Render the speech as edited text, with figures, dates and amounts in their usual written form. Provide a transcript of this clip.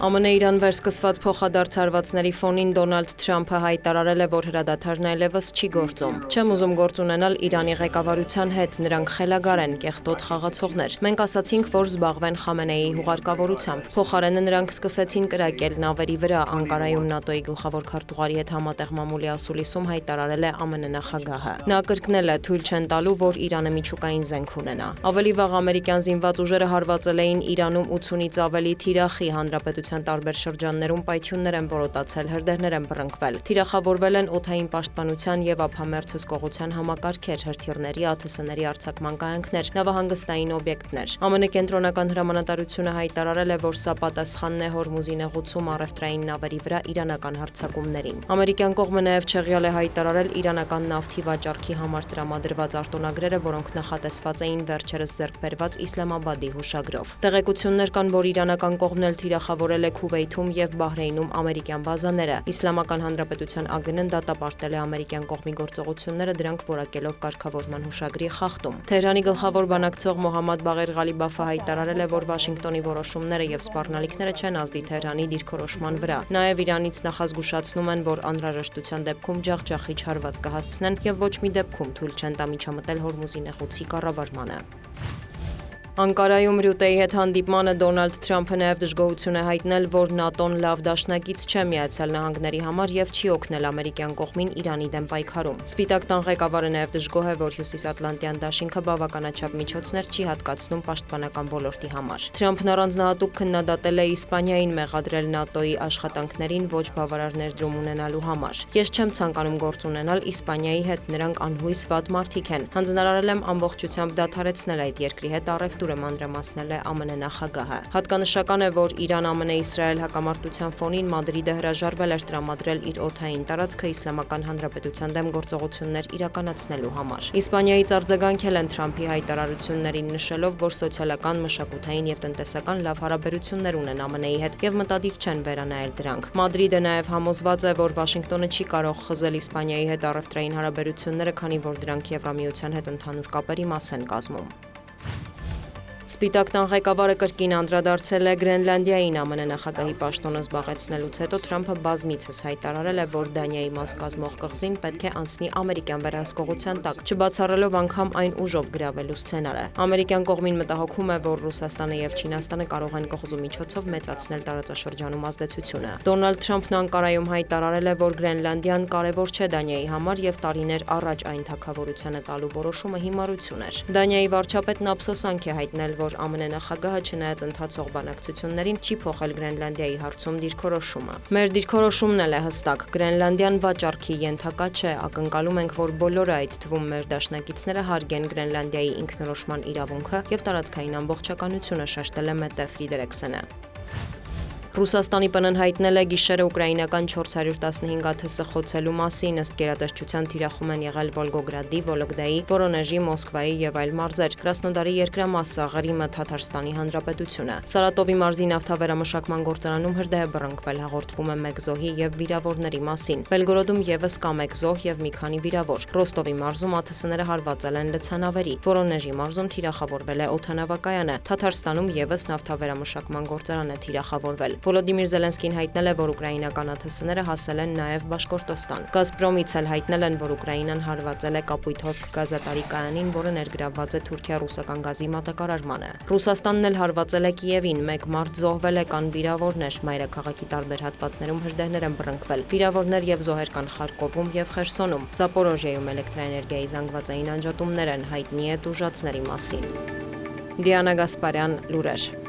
ԱՄՆ-Իրան վերսկսված փոխադարձ հարվածների ֆոնին Դոնալդ Թրամփը հայտարարել է, որ հրադադարն այլևս չի գործում։ Չեմ ուզում գործ ունենալ Իրանի ղեկավարության հետ, նրանք խելագար են, կեղտոտ խաղացողներ։ Մենք ասացինք, որ զբաղվեն Խամենեիի հուղարկավորությամբ։ Փոխարենը նրանք սկսեցին կրակել նավերի վրա, Անկարայում ՆԱՏՕ-ի գլխավոր քարտուղարի հետ համատեղ մամուլի ասուլիսում հայտարարել է ԱՄՆ նախագահը։ Նա կրկնել է, թույլ չեն տալու, որ Իրանը միջուկային զենք ունենա։ Ավելի վաղ ամերիկյան զինված ուժերը հարվածել էին Իրանում 80-ից ավելի թիրախի, հանրապետության տարբեր շրջաններում պայթյուններ են որոտացել, հրդեհներ են բռնկվել։ Թիրախավորվել են օդային պաշտպանության եւ ափամերձ հսկողության համակարգեր, հրթիռների, ԱԹՍ-ների արձակման կայանքներ, նավահանգստային օբյեկտներ։ ԱՄՆ կենտրոնական հրամանատարությունը հայտարարել է, որ սա պատասխանն է Հորմուզի նեղուցում առևտրային նավերի վրա իրանական հարձակումներին։ Ամերիկյան կողմը նաեւ չեղյալ է հայտարարել իրանական նավթի վաճառքի համար տրամադրված արտոնագրերը, որոնք նախատեսված էին վերջերս ձեռք բերված Իսլամաբադի հուշագրով։ Տեղեկություններ կան, որ իրանական կողմն էլ թիրախավորել է Քուվեյթում եւ Բահրեյնում ամերիկյան բազաները։ Իսլամական Հանրապետության ԱԳՆ-ն դատապարտել է ամերիկյան կողմի գործողությունները, դրանք որակելով կարգավորման հուշագրի խախտում։ Թեհրանի գլխավոր բանակցող Մոհամմադ Բաղեր Ղալիբաֆը հայտարարել է, որ Վաշինգտոնի որոշումները եւ սպառնալիքները չեն ազդի Թեհրանի դիրքորոշման վրա։ Նաեւ Իրանից նախազգուշացնում են, որ անհրաժեշտության դեպքում ջախջախիչ հարված կհասցնեն եւ ոչ մի դեպքում թույլ չեն տա միջամտել Հորմուզի նեղուցի կառավարմանը։ Անկարայում Ռյուտեի հետ հանդիպմանը Դոնալդ Թրամփը նաև դժգոհություն է հայտնել, որ ՆԱՏՕ-ն լավ դաշնակից չէ Միացյալ Նահանգների համար եւ չի օգնել ամերիկյան կողմին Իրանի դեմ պայքարում։ Սպիտակ տան ղեկավարը նաև դժգոհ է, որ Հյուսիսատլանտյան դաշինքը բավականաչափ միջոցներ չի հատկացնում պաշտպանական ոլորտի համար։ Թրամփն առանձնահատուկ քննադատել է Իսպանիային մեղադրել ՆԱՏՕ-ի աշխատանքներին ոչ բավարար ներդրում ունենալու համար։ Ես չեմ ցանկանում գործ ունենալ Իսպանիայի հետ, նրանք անհույս վատ մարդիկ են։ Հանձնարարել եմ ամբողջությամբ դադարեցնել այդ երկրի հետ առևտուրը, մանրամասնել է ԱՄՆ նախագահը։ Հատկանշական է, որ Իրան-ԱՄՆ-Իսրայել հակամարտության ֆոնին Մադրիդը հրաժարվել էր տրամադրել իր օդային տարածքը Իսլամական Հանրապետության դեմ գործողություններ իրականացնելու համար։ Իսպանիայից արձագանքել են Թրամփի հայտարարություններին, նշելով, որ սոցիալական, մշակութային եւ տնտեսական լավ հարաբերություններ ունեն ԱՄՆ-ի հետ եւ մտադիր չեն վերանայել դրանք։ Մադրիդը նաեւ համոզված է, որ Վաշինգտոնը չի կարող խզել Իսպանիայի հետ առևտրային հարաբերությունները, քանի որ դրանք Եվրամիության հետ ընդհանուր կապերի մաս են կազմում։ Սպիտակ տան ղեկավարը կրկին անդրադարձել է Գրենլանդիային ԱՄՆ նախագահի պաշտոնը զբաղեցնելուց հետո Թրամփը բազմիցս հայտարարել է, որ Դանիայի մաս կազմող կղզին պետք է անցնի ամերիկյան վերահսկողության տակ, չբացառելով անգամ այն ուժով գրավելու սցենարը։ Ամերիկյան կողմին մտահոգում է, որ Ռուսաստանը եւ Չինաստանը կարող են կղզու միջոցով մեծացնել տարածաշրջանում ազդեցությունը։ Դոնալդ Թրամփն Անկարայում հայտարարել է, որ Գրենլանդիան կարևոր չէ Դանիայի համար եւ տարիներ առաջ այն թագավորությանը տալու որոշումը հիմարություն էր։ Դանիայի վարչապետն ափսոսանք է հայտնել, որ ԱՄՆ նախագահը չնայած ընթացող բանակցություններին չի փոխել Գրենլանդիայի հարցում դիրքորոշումը։ Մեր դիրքորոշումն էլ է հստակ. Գրենլանդիան վաճառքի ենթակա չէ, ակնկալում ենք, որ բոլորը, այդ թվում մեր դաշնակիցները, հարգեն Գրենլանդիայի ինքնորոշման իրավունքը եւ տարածքային ամբողջականությունը, շեշտել է Մետե Ֆրիդերիքսենը։ Ռուսաստանի ՊՆ-ն հայտնել է գիշերը ուկրաինական 415 ԱԹՍ խոցելու մասին, ըստ գերատեսչության թիրախում են եղել Վոլգոգրադի, Վոլոգդայի, Վորոնեժի, Մոսկվայի եւ այլ մարզեր, Կրասնոդարի երկրամասը, Ղրիմը, Թաթարստանի Հանրապետությունը։ Սարատովի մարզի նավթավերամշակման գործարանում հրդեհ է բռնկվել, հաղորդվում է 1 զոհի եւ վիրավորների մասին։ Բելգորոդում եւս կա 1 զոհ եւ մի քանի վիրավոր։ Ռոստովի մարզում ԱԹՍ-ները հարվածել են լցանավերի։ Վորոնեժի մարզում թիրախավորվել է օդանավակայանը։ Թաթարստանում եւս նավթավերամշակման գործարան է թիրախավորվել։ Վոլոդիմիր Զելենսկին հայտնել է, որ ուկրաինական ԱԹՍ-ները հասել են նաև Բաշկորտոստան։ Գազպրոմից էլ հայտնել են, որ Ուկրաինան հարվածել է Կապույթոսկ գազատարի կայանին, որը ներգրավված է Թուրքիա-ռուսական գազի մատակարարմանը։ Ռուսաստանն էլ հարվածել է Կիևին, 1 մարդ զոհվել է, կան վիրավորներ, մայրաքաղաքի տարբեր հատվածներում հրդեհներ են բռնկվել։ Վիրավորներ եւ զոհեր կան Խարկովում եւ Խերսոնում։ Զապորոժիայում էլեկտրաէներգիայի զանգվածային անջատումներ են, հայտնի է տուժածների մասին։ Դիանա Գասպարյան, լուրեր։